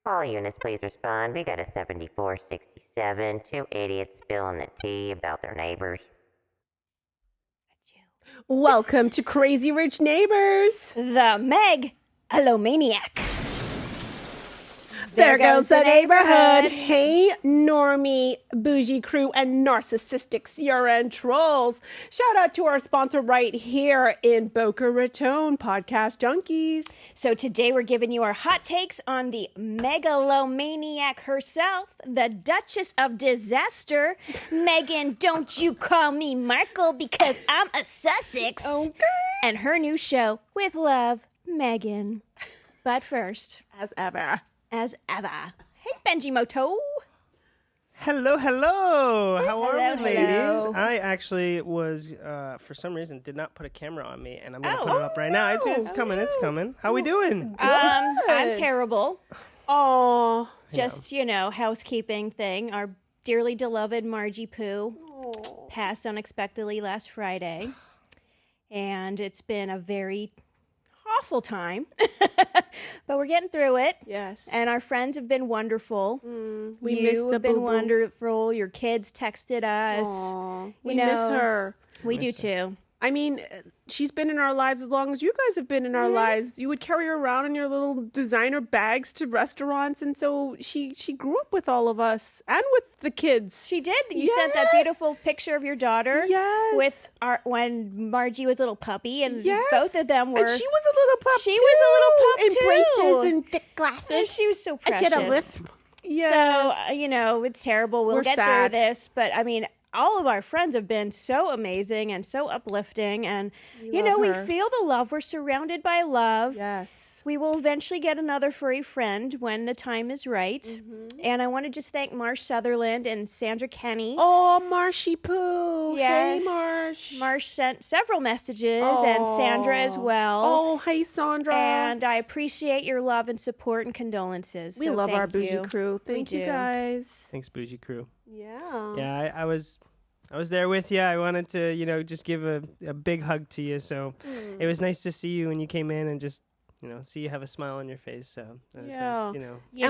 All units, please respond. We got a 7467. Two idiots spilling the tea about their neighbors. Welcome to Crazy Rich Neighbors. The Meg-alomaniac. There goes the neighborhood. Hey, normie, bougie crew, and narcissistic CRN trolls. Shout out to our sponsor right here in Boca Raton, Podcast Junkies. So today we're giving you our hot takes on the Meg-alomaniac herself, the Duchess of Disaster. Meghan, don't you call me Markle because I'm a Sussex. Okay. And her new show, With Love, Meghan. But first, As ever. hey Benji Moto. Hello. How are Hello, we, ladies? hello. I actually was, for some reason, did not put a camera on me, and I'm going to Oh. put it up right now. It's coming. How we doing? I'm terrible. Oh, Just, housekeeping thing. Our dearly beloved Margie Poo passed unexpectedly last Friday. And it's been a very awful time. But we're getting through it. yes. And our friends have been wonderful. we you miss the have been boo-boo. wonderful. Your kids texted us. Aw, we You miss know, her. We do too. I mean, she's been in our lives as long as you guys have been in our lives. You would carry her around in your little designer bags to restaurants, and so she grew up with all of us and with the kids. She did. You sent that Yes. beautiful picture of your daughter. Yes. With when Margie was a little puppy, and Yes. both of them were. And she was a little pup. She too, was a little pup, in too. braces and thick And glasses. she was so And precious. she had a lisp. Yes. So, it's terrible. We'll We're get sad. through this. But, I mean, all of our friends have been so amazing and so uplifting. And, love we her. feel the love. We're surrounded by love. Yes. We will eventually get another furry friend when the time is right. Mm-hmm. And I want to just thank Marsh Sutherland and Sandra Kenny. Oh, Marshy Poo. Yes. Hey, Marsh. Marsh sent several messages, and Sandra as well. Oh, hey, Sandra. And I appreciate your love and support and condolences. we So love our thank bougie you. crew. We Thank you, do. guys. Thanks, Bougie Crew. Yeah. Yeah, I was there with you. I wanted to, just give a big hug to you. So it was nice to see you when you came in and just, see you have a smile on your face. So that was Yeah.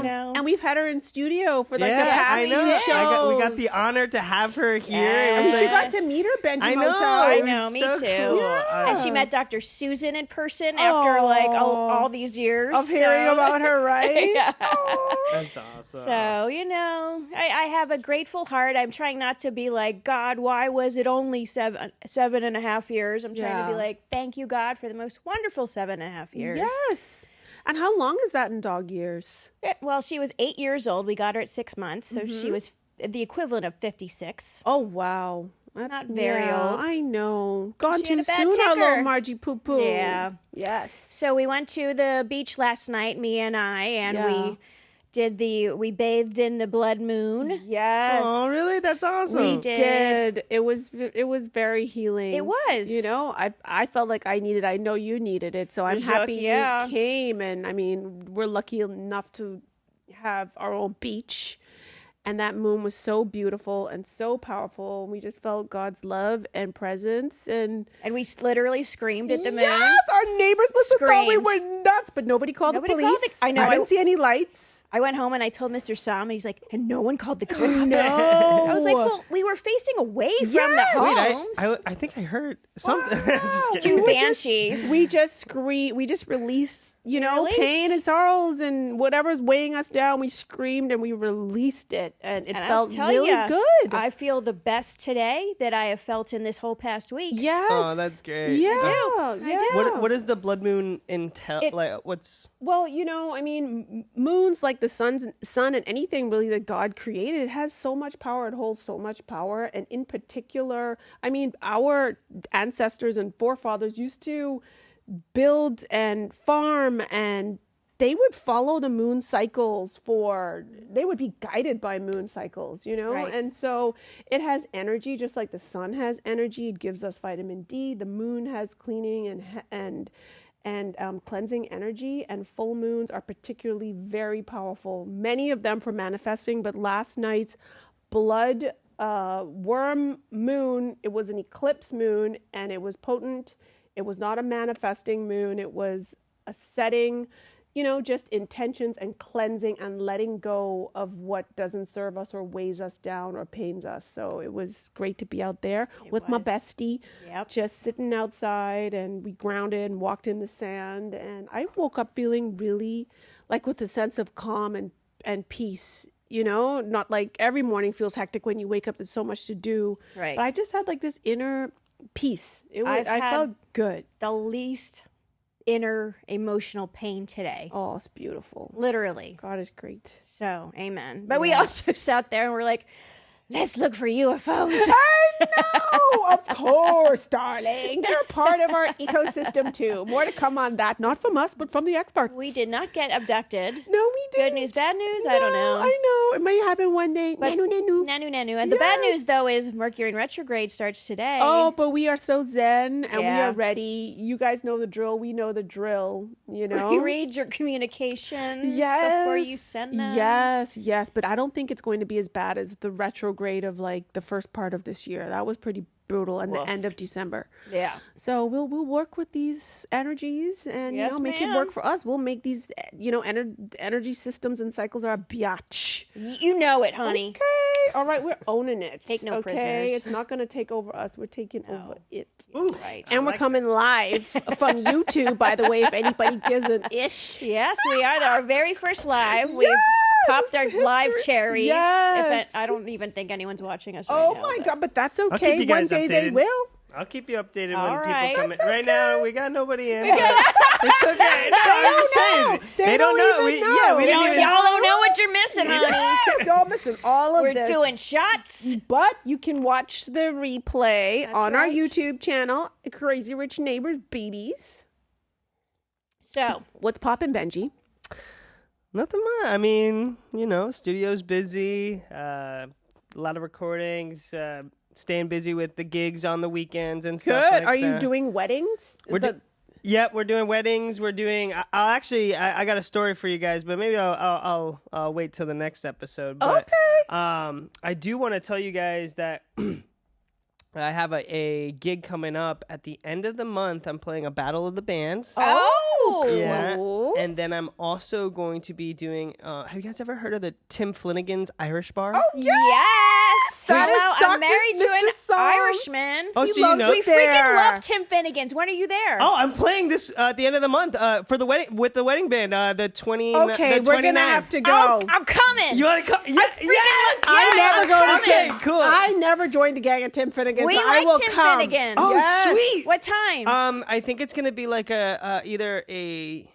nice, And we've had her in studio for like yeah, the past I know. few We got the shows. honor to have her here. Yes. It was You like, got to meet her, Benji I know. Motel. I it was know, me so too. cool. Yeah. And she met Dr. Susan in person after all these years Of hearing so- about her, right? Yeah. Oh. That's awesome. So, I have a grateful heart. I'm trying not to be like, God, why was it only 7.5 years? I'm trying to be Yeah. like, thank you, God, for the most wonderful 7.5 years. Yes. And how long is that in dog years? Well, she was 8 years old. We got her at 6 months. So Mm-hmm. she was the equivalent of 56. Oh, wow. Not very old. I know. Gone She had too a bad soon, our little ticker. Margie Poo Poo. Yeah. Yes. So we went to the beach last night, me and I, and Yeah. we bathed in the blood moon. Yes. Oh, really? That's awesome. We did. did. It was very healing. It was. I felt like I needed. I know you needed it, so I'm Sure, happy yeah. you came. And I mean, we're lucky enough to have our own beach, and that moon was so beautiful and so powerful. We just felt God's love and presence. And And we literally screamed at the moon. yes, our neighbors must have thought we Screamed. were nuts, but nobody called Nobody the called police. the- I know, I didn't I- see any lights. I went home and I told Mr. Sam, and he's like, and no one called the cops. No. I was like, well, we were facing away from the Yes. Wait, homes. I think I heard something. Wow. Just kidding. Two We were just- banshees. We just screamed. We just released, Released. pain and sorrows and whatever's weighing us down. We screamed and we released it, and it And felt I'll tell really ya, good. I feel the best today that I have felt in this whole past week. Yes. Oh, that's great. Yeah. I do. Yeah. What does the blood moon entail? It- Like, what's? Well, I mean, moons like the sun and anything really that God created has so much power. It holds so much power. And in particular, I mean, our ancestors and forefathers used to build and farm, and they would follow the moon cycles they would be guided by moon cycles, Right. And so it has energy just like the sun has energy. It gives us vitamin D. The moon has cleaning and cleansing energy, and full moons are particularly very powerful. Many of them for manifesting, but last night's blood worm moon, it was an eclipse moon, and it was potent. It was not a manifesting moon. It was a setting just intentions and cleansing and letting go of what doesn't serve us or weighs us down or pains us. So it was great to be out there with my bestie, just sitting outside, and we grounded and walked in the sand. And I woke up feeling really like with a sense of calm and peace. Not like every morning feels hectic when you wake up. There's so much to do. Right. But I just had like this inner peace. I felt good. The least inner emotional pain today. Oh, it's beautiful. Literally. God is great. So, amen. But we also sat there and we're like, let's look for UFOs. I know, of course, darling. They're part of our ecosystem too. More to come on that, not from us, but from the experts. We did not get abducted. No, we didn't. Good news, bad news? I don't know. I know. It might happen one day. But nanu. And the bad news, though, is Mercury in retrograde starts today. Oh, but we are so zen and we Yeah. are ready. You guys know the drill. We know the drill, You read your communications Yes. before you send them. Yes. But I don't think it's going to be as bad as the retrograde of like the first part of this year. That was pretty brutal, and the end of December. Yeah. So we'll work with these energies and Yes, make it work for us. We'll make these energy systems and cycles our biatch. You know it, honey. Okay, all right, we're owning it. Take no okay, prisoners. it's not going to take over us. We're taking over it. Right. And we're coming live from YouTube, by the way, if anybody gives an ish. Yes, we are. Our very first live. We've popped our live cherries. Yes. I don't even think anyone's watching us right Oh now. my but- God, but that's keep okay. you One guys day they updated. will. I'll keep you updated All when right. people come in. That's Right now, we got nobody in. But it's okay. No, I'm just saying. They don't know. even know. Yeah, we didn't even. Y'all don't know what you're missing, honey. Yes, y'all missing all of We're this. doing shots. But you can watch the replay That's on our right. YouTube channel, Crazy Rich Neighbors Babies. So, What's poppin', Benji? Nothing much. I mean, studio's busy. A lot of recordings. Staying busy with the gigs on the weekends and stuff. Good. Like Are you that. doing weddings? Yep, we're doing weddings. We're doing. I'll actually. I got a story for you guys, but maybe I'll wait till the next episode. But, Okay. I do want to tell you guys that I have a gig coming up at the end of the month. I'm playing a Battle of the Bands. Yeah, cool. and then I'm also going to be doing. Have you guys ever heard of the Tim Flanagan's Irish Bar? Oh, yes. That is Hello, I'm Dr. married to Mr. an Psalms. Irishman. Oh, He so you loves know? We there. freaking love Tim Finnegan's. When are you there? Oh, I'm playing this at the end of the month for the wedding with the wedding band. The 20. Okay, the we're going to 29th. have to go. I'm coming. You want to come? Yeah, I never go to Okay, Tim. cool. I never joined the gang at Tim Finnegan's. We but I like will Tim come. Finnegan's. Oh, Yes. sweet. What time? I think it's gonna be like a either a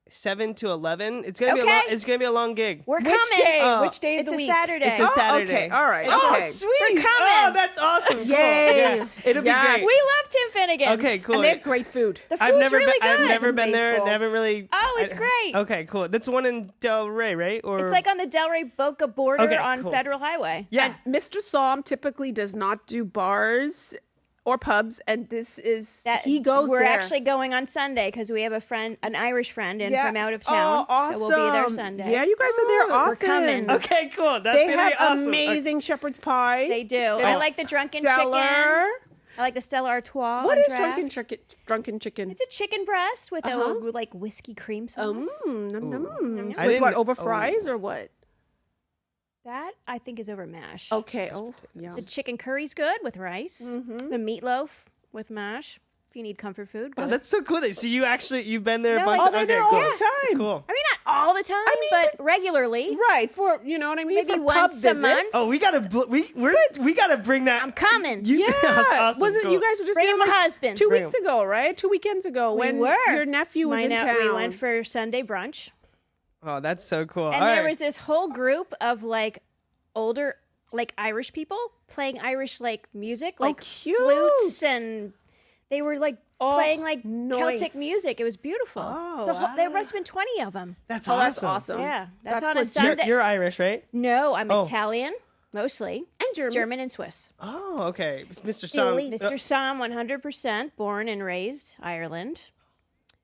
7 to 11. It's gonna be a Okay. long. It's gonna be a long gig. We're Which coming. day? Oh. Which day of It's the a week? Saturday. It's a Saturday. Okay, all right. Oh, Okay. sweet! We're coming. Oh, that's awesome. Cool. Yay. Yeah, it'll be Yes. great. We love Tim Finnegan's. Okay, cool. And they have great food. The food's I've never really been. good. I've never been there. Baseballs. Never really. Oh, it's great. Okay, cool. That's the one in Del Rey, right? Or It's like on the Delray Boca border Okay, on cool. Federal Highway. yeah. Mr. Psalm typically does not do bars or pubs, and this is he goes We're there. actually going on Sunday because we have a friend, an Irish friend, in Yeah. from out of town. Oh, awesome. So we'll be there Sunday. Yeah, you guys are there often. We're coming. Okay, cool. That's They gonna have be awesome. amazing shepherd's pie. They do. I like the drunken Stellar. chicken. I like the Stella Artois. What on is draft. drunken chicken? It's a chicken breast with a like whiskey cream sauce. Num, num. I With what, didn't- over fries or what? That I think is over mash. Okay. Oh, yeah. The chicken curry's good with rice. The meatloaf with mash. If you need comfort food. Oh, good. that's so cool. So you've been there a No, bunch I- of they're okay, there all cool. the time. Cool. I mean, not all the time, but regularly. Right, for, you know what I mean? Maybe for once pub a visits. month. Oh, we gotta bring that. I'm coming. Yeah. That's awesome. Wasn't Cool. you guys were just Bring there my like husband. 2 Bring weeks ago, right? 2 weekends ago We when were. your nephew was in town. We went for Sunday brunch. Oh, that's so cool. And All there right. was this whole group of like older, like Irish people playing Irish like music, like cute. flutes, and they were like playing like nice. Celtic music. It was beautiful. Oh, so there wow. must have been 20 of them. That's Oh, awesome. that's awesome. Yeah, that's on That's a legit. Sunday. You're Irish, right? No, I'm Oh. Italian mostly, And German. and Swiss. Oh, okay. Mr. Sam. Mr. Sam, 100% born and raised Ireland.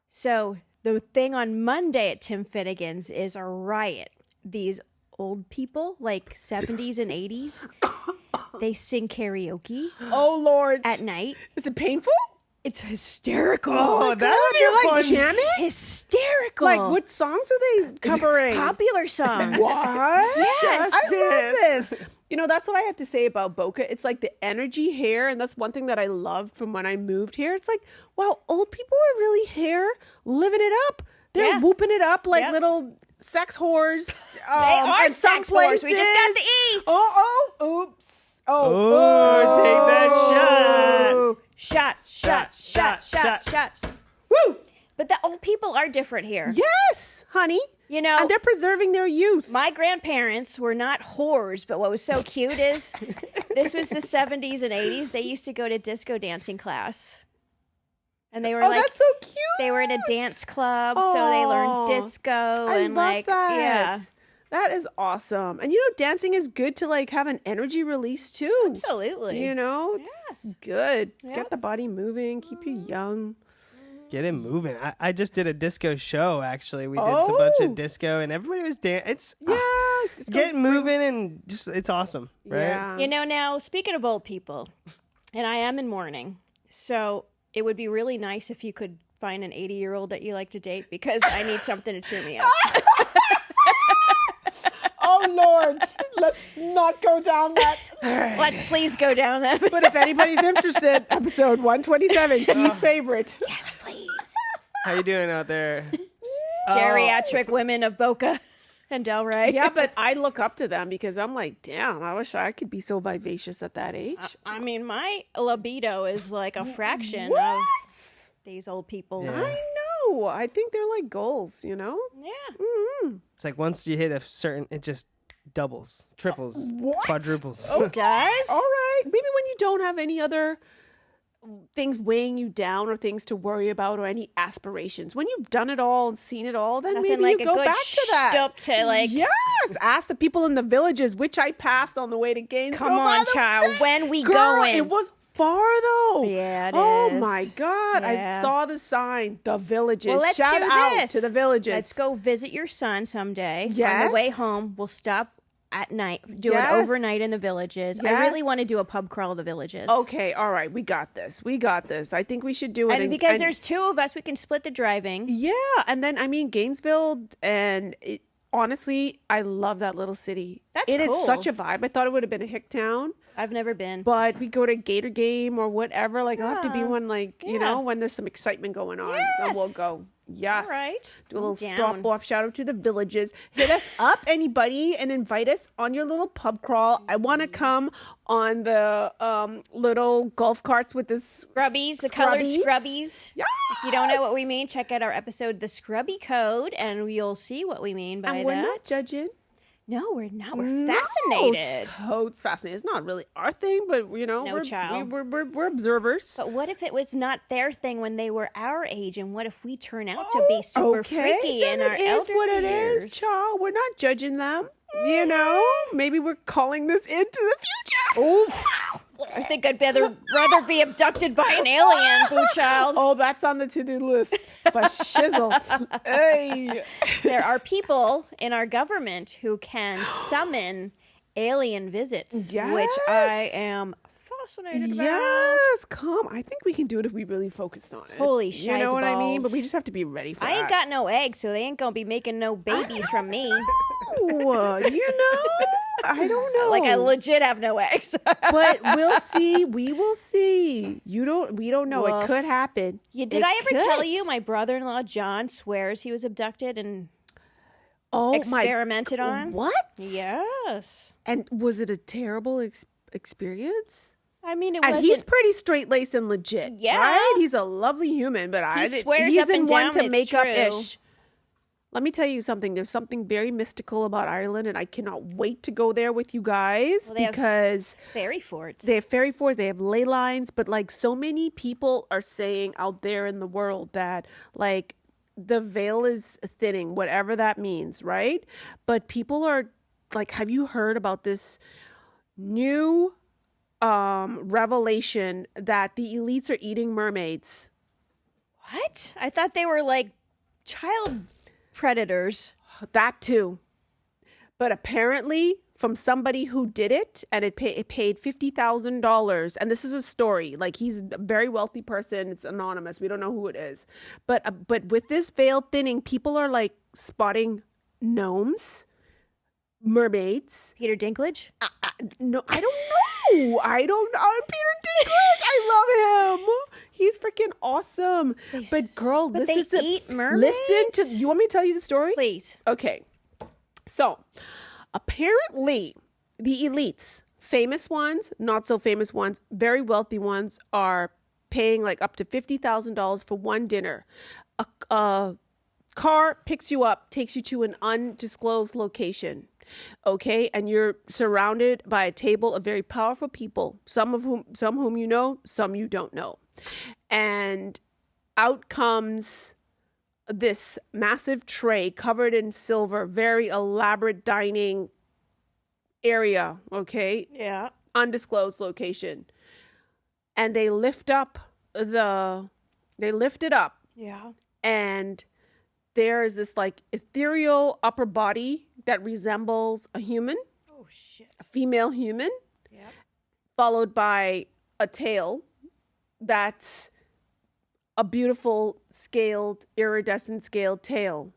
So the thing on Monday at Tim Finnegan's is a riot. These old people, like 70s and 80s, they sing karaoke Oh, Lord. at night. Is it painful? It's hysterical. Oh, that would be They're like fun. jamming? Hysterical. Like, what songs are they covering? Popular songs. What? Yes. I love this. You know, that's what I have to say about Boca. It's like the energy here, and that's one thing that I loved from when I moved here. It's like, wow, old people are really here living it up. They're Yeah. whooping it up like Yep. little sex whores. They are in some sex whores. We just got the places. E. Oops. Oh, take that shot. Oh. Shots. Woo! But the old people are different here. Yes, honey. You know, And they're preserving their youth. my grandparents were not whores, but what was so cute is this was the 70s and 80s. They used to go to disco dancing class. And they were Oh, like, that's so cute. they were in a dance club, so they learned Aw. disco I and love like, that. yeah, That is awesome. And you know, dancing is good to like have an energy release too. absolutely. You know, it's good. Yep. Get the body moving, keep you young. Get it moving. I just did a disco show, actually. We did a bunch Oh. of disco, and everybody was dancing. It's Yeah. just go get moving, and just it's awesome, right? Yeah. You know, now speaking of old people, and I am in mourning, so it would be really nice if you could find an 80-year-old that you like to date because I need something to cheer me up. Oh Lord, let's not go down that. Let's please go down that. But if anybody's interested, episode 127, Keith's favorite. Yes, please. How you doing out there? Geriatric women of Boca and Delray. Yeah, but I look up to them because I'm like, damn, I wish I could be so vivacious at that age. I mean, my libido is like a fraction What? of these old people. Yeah. I know. I think they're like goals, you know? Yeah. Mm-hmm. It's like once you hit a certain, it just doubles, triples, What? quadruples. It does? All right. Maybe when you don't have any other things weighing you down or things to worry about or any aspirations. When you've done it all and seen it all, then Nothing maybe like you a go good back to that. stup to like, Yes. Ask the people in the villages, which I passed on the way to Gainesville. come by on, the child. way. When we Girl, going? it was far though. Yeah, it Oh is. my God. Yeah. I saw the sign. The villages. Well, let's Shout do out this. to the villages. Let's go visit your son someday. On Yes. the way home, we'll stop at night, do Yes. an overnight in the villages. I really Yes. want to do a pub crawl of the villages. Okay, all right. We got this. I think we should do it. And because there's two of us, we can split the driving. Yeah, and then I mean Gainesville, and honestly, I love that little city. That's It is cool. such a vibe. I thought it would have been a hick town, I've never been. but we go to Gator game or whatever. Like, it'll have to be Yeah. one like you Yeah. know when there's some excitement going on, and we'll Yes. go. Yes, All right. Do a little I'm stop down. off. Shout out to the villages. Hit us up, anybody, and invite us on your little pub crawl. I want to come on the little golf carts with this Scrubbies, the colored scrubbies. scrubbies. Yeah. If you don't know what we mean, check out our episode, The Scrubby Code, and you'll see what we mean by And we're that. not judging. No, we're not. We're No, fascinated. Totes fascinated. It's not really our thing, but you know, No, we're, child. we're observers. But what if it was not their thing when they were our age, and what if we turn out to be super freaky then in our it is elder what it years? is, child. We're not judging them. You know, maybe we're calling this into the future. Oof. I think I'd rather be abducted by an alien, boo child. Oh, that's on the to-do list. But shizzle. Hey. There are people in our government who can summon alien visits, which I Yes. am fascinated about. Yes, come. I think we can do it if we really focused on it. Holy You know what I mean? shizaballs. But we just have to be ready for I ain't that. got no eggs, so they ain't gonna be making no babies from me. You know? I don't know. Like I legit have no eggs. But we'll see. We will see. We don't know. Woof. It could happen. Did It I ever tell could. you my brother-in-law John swears he was abducted and Oh experimented on? What? Yes. And was it a terrible experience? I mean, it And wasn't. he's pretty straight laced and legit. Yeah. Right? He's a lovely human, but swears he's up and in one down to it's make up true. ish. Let me tell you something. There's something very mystical about Ireland, and I cannot wait to go there with you guys Well, they have because fairy forts. they have fairy forts, they have ley lines, but like so many people are saying out there in the world that like the veil is thinning, whatever that means, right? But people are like, have you heard about this new revelation that the elites are eating mermaids? What? I thought they were like child predators. That too. But apparently from somebody who did it, and it paid $50,000. And this is a story. Like, he's a very wealthy person. It's anonymous. We don't know who it is. But with this veil thinning, people are like spotting gnomes, mermaids. Peter Dinklage? No, I don't know. I don't know. Peter Dinklage. I love him. He's freaking awesome. But girl, But listen they to eat mermaids? listen to. You want me to tell you the story? Please. Okay. So, apparently, the elites, famous ones, not so famous ones, very wealthy ones, are paying like up to $50,000 for one dinner. A car picks you up, takes you to an undisclosed location. Okay, and you're surrounded by a table of very powerful people, some whom you know, some you don't know. And out comes this massive tray covered in silver, very elaborate dining area, okay? Yeah. Undisclosed location. And they lift it up, Yeah. and there is this like ethereal upper body that resembles a human, Oh, shit. a female human, Yep. followed by a tail that's a beautiful scaled, iridescent scaled tail.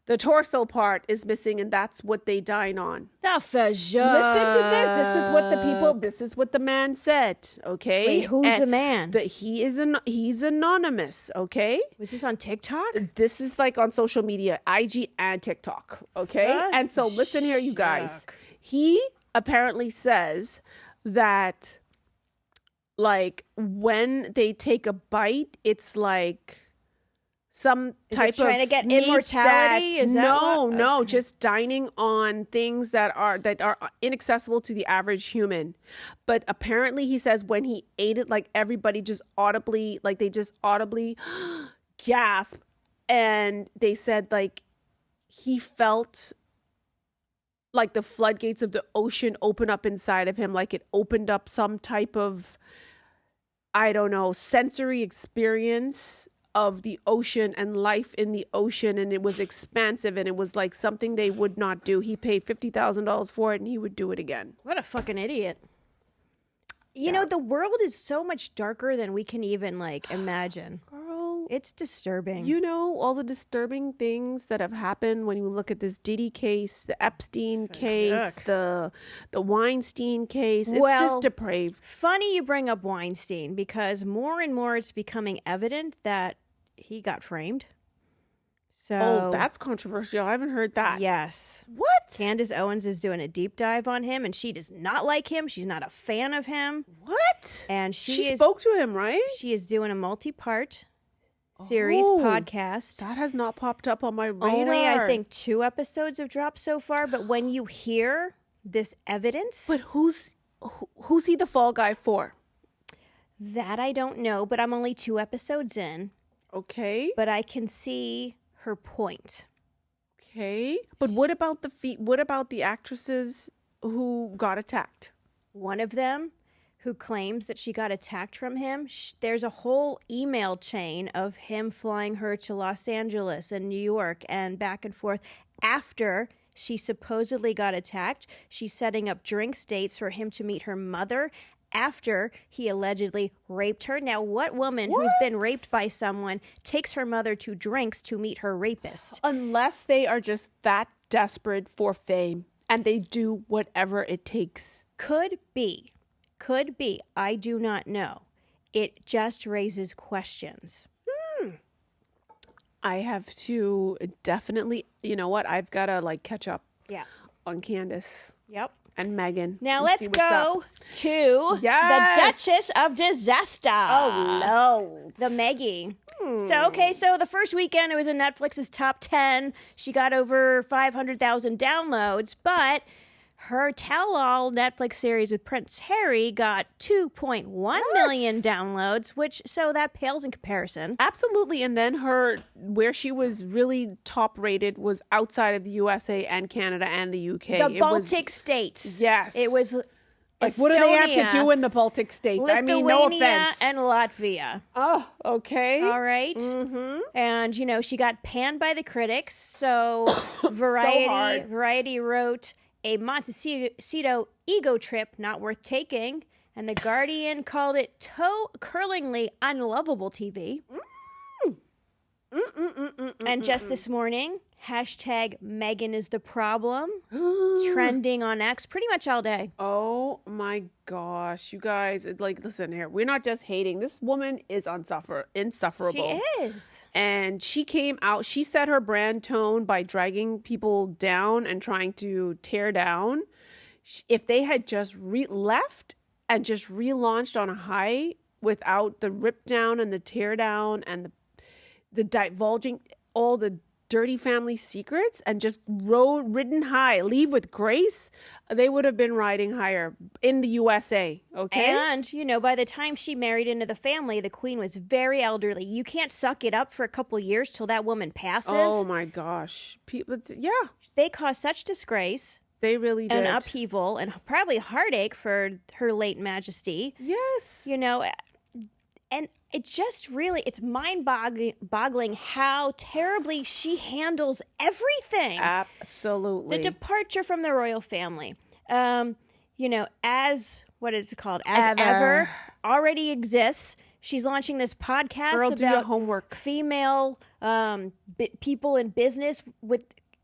The torso part is missing, and that's what they dine on. The fuck? Listen to this. This is what the man said. Okay. Wait, who's And the man? he's anonymous. Okay. Was this on TikTok? This is like on social media, IG and TikTok. Okay. Fuck. And so listen here, you guys. Shuck. He apparently says that, like, when they take a bite, it's like some type of trying to get meat immortality? Is that what? no, Okay. just dining on things that are inaccessible to the average human. But apparently, he says when he ate it, like everybody just audibly gasp, and they said like he felt like the floodgates of the ocean open up inside of him, like it opened up some type of, I don't know, sensory experience of the ocean and life in the ocean, and it was expansive, and it was like something they would not do. He paid $50,000 for it, and he would do it again. What a fucking idiot. You know, the world is so much darker than we can even, like, imagine. Girl, It's disturbing. you know all the disturbing things that have happened when you look at this Diddy case, the Epstein case, the Weinstein case. It's Well, just depraved. Funny you bring up Weinstein, because more and more it's becoming evident that he got framed. So, Oh, that's controversial. I haven't heard that. yes. What? Candace Owens is doing a deep dive on him, and she does not like him. She's not a fan of him. What? And She spoke to him, right? She is doing a multi-part series Oh, podcast. That has not popped up on my radar. Only, I think, 2 episodes have dropped so far. But when you hear this evidence, But who's he the fall guy for? that I don't know. But I'm only 2 episodes in. Okay. But I can see her point. Okay. But what about the actresses who got attacked? One of them, who claims that she got attacked from him, there's a whole email chain of him flying her to Los Angeles and New York and back and forth after she supposedly got attacked. She's setting up drinks dates for him to meet her mother after he allegedly raped her. Now, what woman who's been raped by someone takes her mother to drinks to meet her rapist? Unless they are just that desperate for fame and they do whatever it takes. Could be. Could be. I do not know. It just raises questions. I have to definitely, you know what? I've got to like catch up Yeah. on Candace Yep. and Meghan. Now and let's see what's up. go to Yes! the Duchess of Disaster. Oh, Lord. The Meggie. So the first weekend it was in Netflix's top 10. She got over 500,000 downloads, but her tell-all Netflix series with Prince Harry got 2.1 million downloads, so that pales in comparison. Absolutely. And then where she was really top rated was outside of the USA and Canada and the UK. The Baltic states. Yes. It was Like, what do they have to Estonia, do in the Baltic states? I mean, no Lithuania, offense. and Latvia. Oh, okay. All right. Mm-hmm. And, she got panned by the critics. So Variety wrote, a Montecito ego trip not worth taking, and The Guardian called it toe-curlingly unlovable TV. And just this morning, hashtag Meghan is the problem, trending on X pretty much all day. Oh my gosh, you guys, listen here. We're not just hating. This woman is insufferable. She is. And she came out, she set her brand tone by dragging people down and trying to tear down. If they had just left and just relaunched on a high without the rip down and the tear down and the divulging all the dirty family secrets and just ridden high, leave with grace, they would have been riding higher in the USA. Okay. And, by the time she married into the family, the queen was very elderly. You can't suck it up for a couple years till that woman passes. Oh my gosh. People, yeah. They caused such disgrace. They really did. And upheaval and probably heartache for her late majesty. Yes. And it just really, it's mind-boggling how terribly she handles everything. Absolutely. The departure from the royal family. As, what is it called? As Ever already exists. She's launching this podcast Girl, do your about homework. Female people in business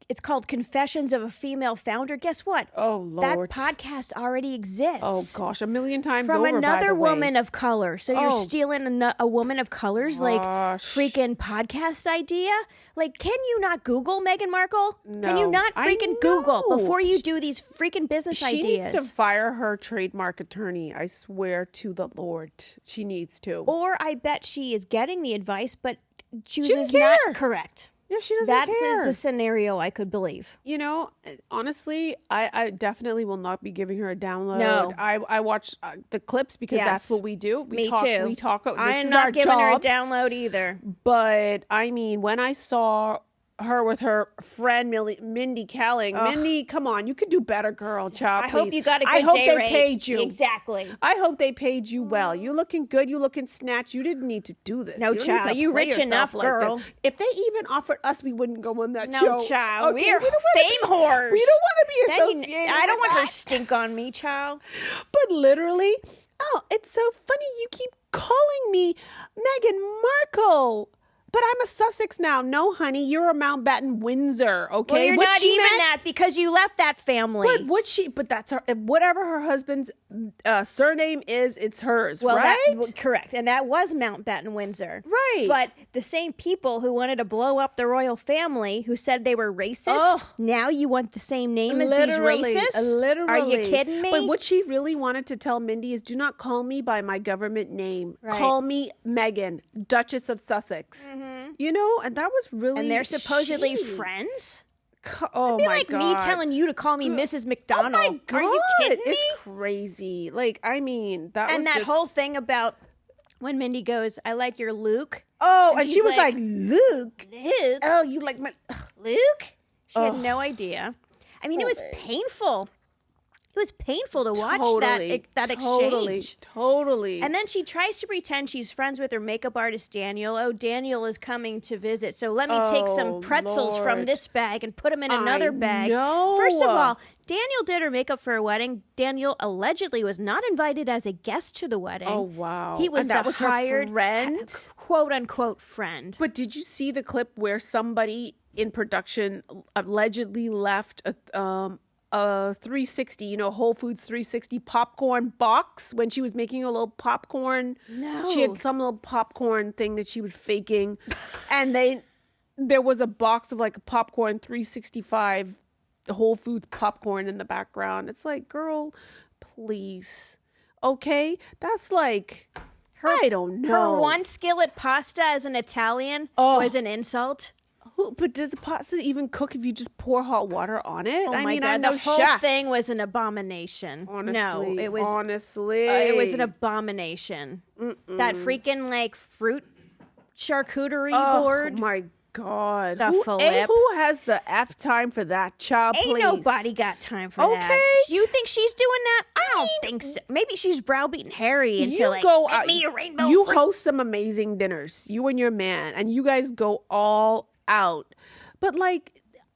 it's called Confessions of a Female Founder. Guess what? Oh, Lord. That podcast already exists. Oh, gosh. A million times From over, another by the way. woman of color. So you're stealing a woman of color's freaking podcast idea? Can you not Google Meghan Markle? No. Can you not freaking Google know. before you do these freaking business She ideas? needs to fire her trademark attorney. I swear to the Lord. She needs to. Or I bet she is getting the advice, but chooses care. not correct. Yeah, she doesn't care. That is a scenario I could believe. Honestly, I definitely will not be giving her a download. No. I watch the clips because that's what we do. Me too. We talk. I am this is not our giving her a jobs. download either. But I mean, when I saw her with her friend Mindy Kaling, Mindy, come on, you could do better, girl, child. I hope please. you got a good I hope day they rate. paid you. Exactly. I hope they paid you well. You looking good. You looking snatched. You didn't need to do this. No, you don't need child. to You play rich yourself enough, like this. girl. If they even offered us, we wouldn't go on that No, show. child. Okay? We are fame whores. We don't want to be Then associated. I don't with want her that. stink on me, child. But literally, it's so funny. You keep calling me Meghan Markle. But I'm a Sussex now. No, honey, you're a Mountbatten Windsor. Okay, Well, you're What not she even meant- that because you left that family. But that's her. Whatever her husband's surname is, it's hers. Well, right? Correct. And that was Mountbatten Windsor. Right. But the same people who wanted to blow up the royal family, who said they were racist, now you want the same name as these racists? Literally. Are you kidding me? But what she really wanted to tell Mindy is, do not call me by my government name. Right. Call me Meghan, Duchess of Sussex. And that was really And they're supposedly shady. friends? Oh, It'd be my like God. me telling you to call me Mrs. McDonald. Oh, my God. Are you kidding me? It's crazy. That was And that just... whole thing about when Mindy goes, I like your Luke. Oh, and she's she was like, like, Luke. Luke? Oh, you like my... Luke? She had no idea. I mean, it was painful. It was painful to watch that exchange. Totally. And then she tries to pretend she's friends with her makeup artist, Daniel. Oh, Daniel is coming to visit, so let me take some pretzels from Lord. this bag and put them in another bag. know. First of all, Daniel did her makeup for her wedding. Daniel allegedly was not invited as a guest to the wedding. Oh, wow. He was And that the was her hired friend? quote-unquote friend. But did you see the clip where somebody in production allegedly left a 360, Whole Foods 360 popcorn box when she was making a little popcorn? No. She had some little popcorn thing that she was faking. And there was a box of a popcorn 365 Whole Foods popcorn in the background. It's like, girl, please. Okay? That's I don't know. Her one skillet pasta as an Italian was an insult. But does pasta even cook if you just pour hot water on it? Oh I my mean, God, I'm no the whole chef. thing was an abomination. Honestly, it was it was an abomination. That freaking fruit charcuterie board. Oh my God. The flip. Who has the F time for that, child? Ain't please? nobody got time for that. Okay. You think she's doing that? I don't think so. Maybe she's browbeating Harry into You go get out. me a rainbow You fruit. host some amazing dinners. You and your man, and you guys go all out. But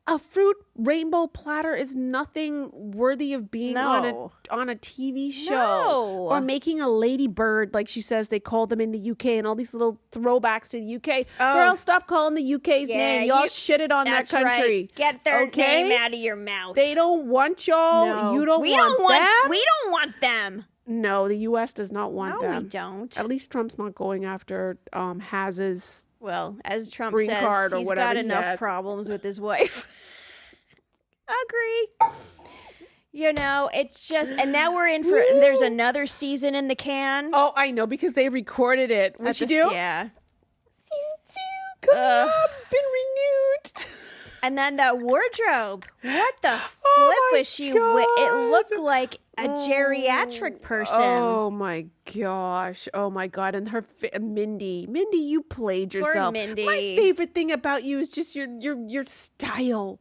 a fruit rainbow platter is nothing worthy of being No. on a TV show. No. Or making a ladybird, like she says they call them in the UK, and all these little throwbacks to the UK. Oh. Girl, stop calling the UK's name. Y'all shitted on that That's country. right. Get their Okay? name out of your mouth. They don't want y'all. No. You don't we want don't want them. We don't want them. No, the US does not want No, them. we don't. At least Trump's not going after Haz's. Well, as Trump Green says, card or he's whatever got he enough has. problems with his wife. Agree. You know, it's just, and now we're in for, there's another season in the can. Oh, I know, because they recorded it. What'd she do? Yeah. Season 2 coming up, been renewed. And then that wardrobe. What the flip Oh my was she with? It God. looked like a geriatric person. Oh my gosh. Oh my God. And her Mindy, you played Poor yourself. Mindy. My favorite thing about you is just your style.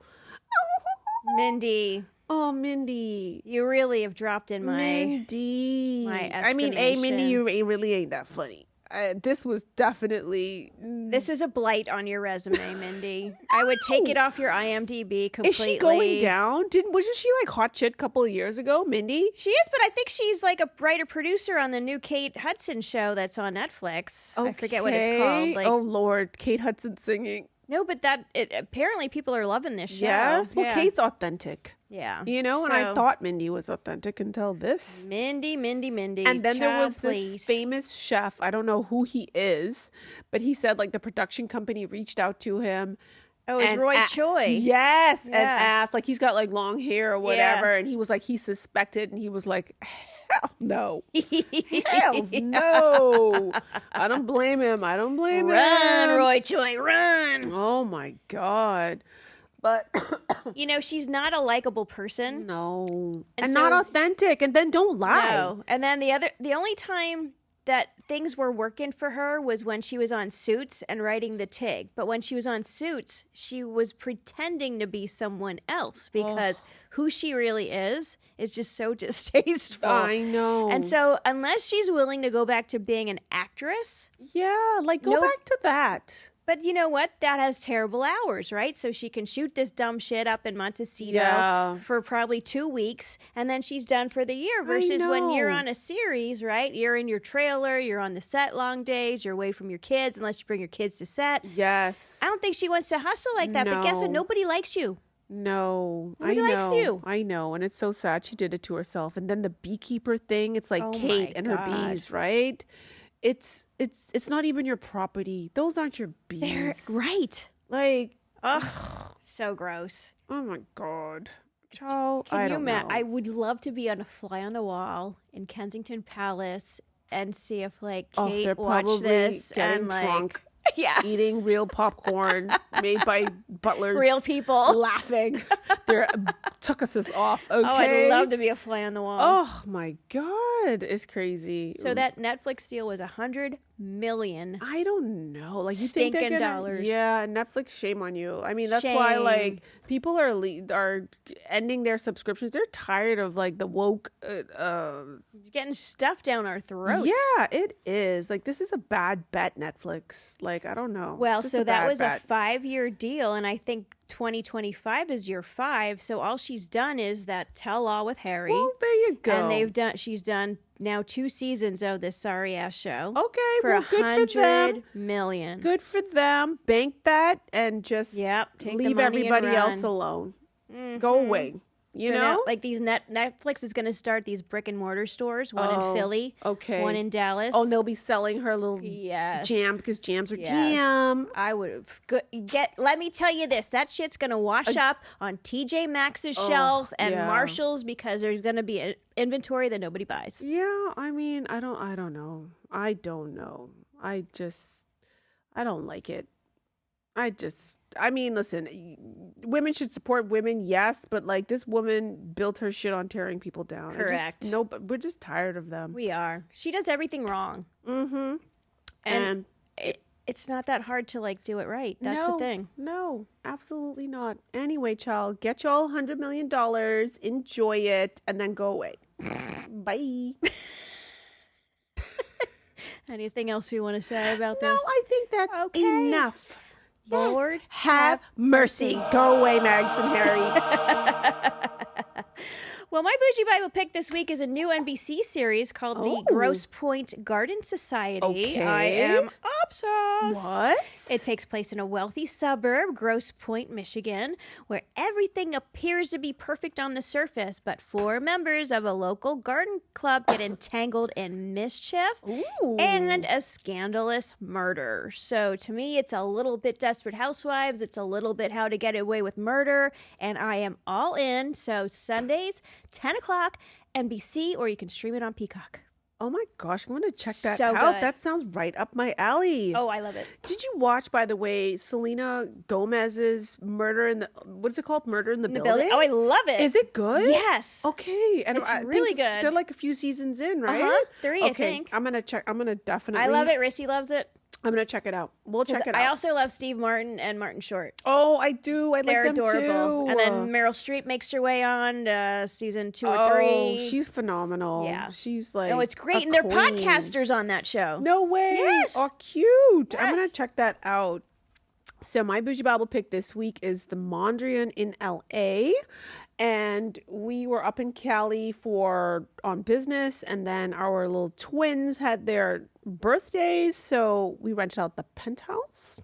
Mindy, Oh, Mindy. you really have dropped in my Mindy. my I mean, Mindy, estimation. you really ain't that funny. This was definitely. This is a blight on your resume, Mindy. I would take it off your IMDb completely. Is she going down? Wasn't she like hot shit a couple of years ago, Mindy? She is, but I think she's like a writer producer on the new Kate Hudson show that's on Netflix. I forget what it's called. Like, Oh Lord, Kate Hudson singing. no, but apparently people are loving this show. Yes, well, yeah. Kate's authentic. Yeah. You know, and I So, thought Mindy was authentic until this. Mindy. And then there was this famous chef. I don't know who he is, but he said like the production company reached out to him. Oh, it's and Roy Choi. Yes, and Yeah. asked like he's got like long hair or whatever, and he was like he suspected, and he was like, hell no, hells no. I don't blame him. Run, Roy Choi, run. Oh my God. But You know, she's not a likable person. no, And and so- not authentic, and then don't lie. No. And then the only time that things were working for her was when she was on Suits and writing the TIG. But when she was on Suits, she was pretending to be someone else because who she really is just so distasteful. I know. And so unless she's willing to go back to being an actress, yeah, like go Nope. back to that. but you know what? That has terrible hours, right? So she can shoot this dumb shit up in Montecito Yeah. for probably 2 weeks, and then she's done for the year. Versus when you're know. on a series, right? You're in your trailer, you're on the set long days, you're away from your kids, unless you bring your kids to set. Yes. I don't think she wants to hustle like that, but guess what? No. Nobody likes you. No, Nobody I know. likes you. I know, and it's so sad she did it to herself. And then the beekeeper thing, it's like Oh Kate my and her God. bees, right? It's not even your property. Those aren't your bees. They're right. Like, Ugh, so gross. oh my God. Child, Can I you don't imagine? know. I would love to be on a fly on the wall in Kensington Palace and see if like Oh, Kate they're watched probably this getting and like drunk, yeah, eating real popcorn made by butlers. real people. laughing. They're took us off. Okay. Oh, I'd love to be a fly on the wall. Oh my God, it's crazy. So that Netflix deal was $100 million. I don't know. Like you think they're Stinking gonna, dollars. Yeah, Netflix. Shame on you. I mean, that's why like Shame. people are ending their subscriptions. They're tired of like the woke. Getting stuff down our throats. Yeah, it is. Like this is a bad bet, Netflix. Like I don't know. Well, It's just so that bad was bet. a 5-year deal, and I think 2025 is year 5. So all she's done is that tell-all with Harry, Well, there you go. and she's done now 2 seasons of this sorry ass show. okay. For Well, good for them. $100 million. Good for them. Bank that and just Yep. Take the leave money and everybody else run. alone. Mhm. Go away. You So know. now, like these Netflix is going to start these brick and mortar stores, one Oh, in Philly, okay. one in Dallas. Oh, and they'll be selling her little yes. jam because jams are Yes. jam. I would let me tell you this, that shit's going to wash up on TJ Maxx's shelf and yeah. Marshall's because there's going to be an inventory that nobody buys. Yeah, I mean, I don't know. I don't like it. I mean, listen, women should support women, yes, but like this woman built her shit on tearing people down. Correct. We're just tired of them. We are. She does everything wrong. Mm-hmm. And it's not that hard to like do it right. That's the thing. No, absolutely not. Anyway, child, get y'all $100 million, enjoy it, and then go away. Bye. Anything else we want to say about No, this? I think that's Okay. enough. Lord have mercy. Go away, Megs and Harry. Well, my Bougie Bible pick this week is a new NBC series called The Grosse Pointe Garden Society. Okay. I am obsessed. What? It takes place in a wealthy suburb, Grosse Pointe, Michigan, where everything appears to be perfect on the surface, but 4 members of a local garden club get entangled in mischief and a scandalous murder. So to me, it's a little bit Desperate Housewives. It's a little bit How to Get Away with Murder, and I am all in. So Sundays, 10 o'clock, NBC, or you can stream it on Peacock. Oh my gosh, I'm going to check that So out. good. That sounds right up my alley. Oh, I love it. Did you watch, by the way, Selena Gomez's Murder in the, what is it called? Murder in the Building? Oh, I love it. Is it good? Yes. Okay. And It's I really think good. They're like a few seasons in, right? Uh-huh. 3, okay. I think. I'm going to check. I'm going to definitely. I love it. Rissy loves it. I'm going to check it out. We'll check it out. I also love Steve Martin and Martin Short. Oh, I do. I They're like them adorable. too. And then Meryl Streep makes her way on season 2 or 3. Oh, she's phenomenal. Yeah. She's like. Oh, it's great. a And they're queen. podcasters on that show. No way. Yes. Oh, cute. I'm Yes. going to check that out. So my Bougie Bible pick this week is the Mondrian in LA. And we were up in Cali on business, and then our little twins had their birthdays, so we rented out the penthouse.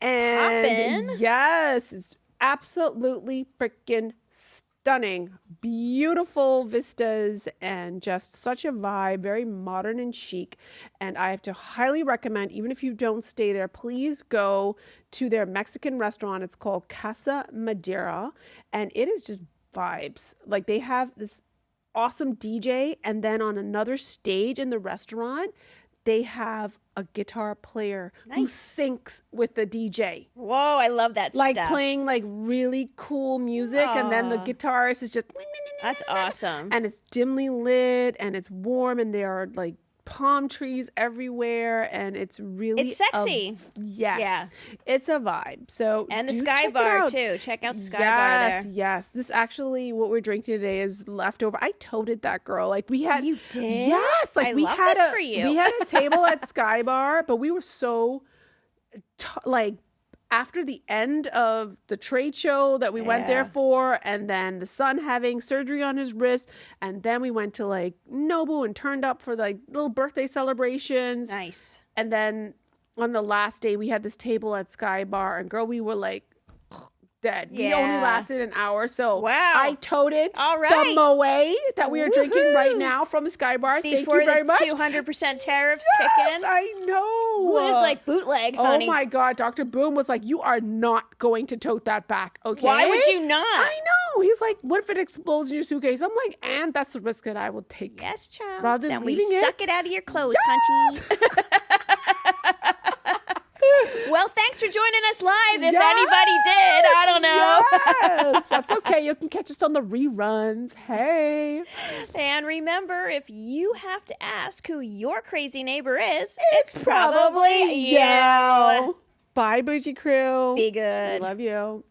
And Poppin'. yes, it's absolutely freaking stunning. Beautiful vistas and just such a vibe, very modern and chic. And I have to highly recommend, even if you don't stay there, please go to their Mexican restaurant. It's called Casa Madera, and it is just vibes. Like, they have this awesome DJ, and then on another stage in the restaurant, they have a guitar player who Nice. syncs with the DJ. Whoa, I love that Like stuff. playing like really cool music, and then the Aw. guitarist is just That's awesome. and it's dimly lit and it's warm, and there are like palm trees everywhere, and it's really It's sexy. Yes, Yeah. it's a vibe. So And the do Sky check it Bar, out. too. Check out the Sky Bar there. Yes. This actually, what we're drinking today is leftover. I toted that girl. Like, we had. You did? Yes. Like, I we love had this for you. we had a table at Sky Bar, but we were so like, after the end of the trade show that we went there Yeah. for, and then the son having surgery on his wrist, and then we went to like Nobu and turned up for like little birthday celebrations. Nice. And then on the last day, we had this table at Sky Bar, and girl, we were like dead. We only Yeah. lasted an hour. So Wow. I toted All the right. Moët that we are drinking right Woohoo. now from Sky Bar. Thank Before you very the much. 200% tariffs Yes, kick in. I know. Ooh, it's like bootleg, honey. Oh my God, Dr. Boom was like, you are not going to tote that back, okay? Why would you not? I know. He's like, what if it explodes in your suitcase? I'm like, and that's a risk that I will take. Yes, child. Rather then than we leaving suck it. it out of your clothes, hunty. Well, thanks for joining us live. If anybody did, I don't know. Yes, that's okay. You can catch us on the reruns. Hey. And remember, if you have to ask who your crazy neighbor is, It's probably you. Bye, Bougie Crew. Be good. Love you.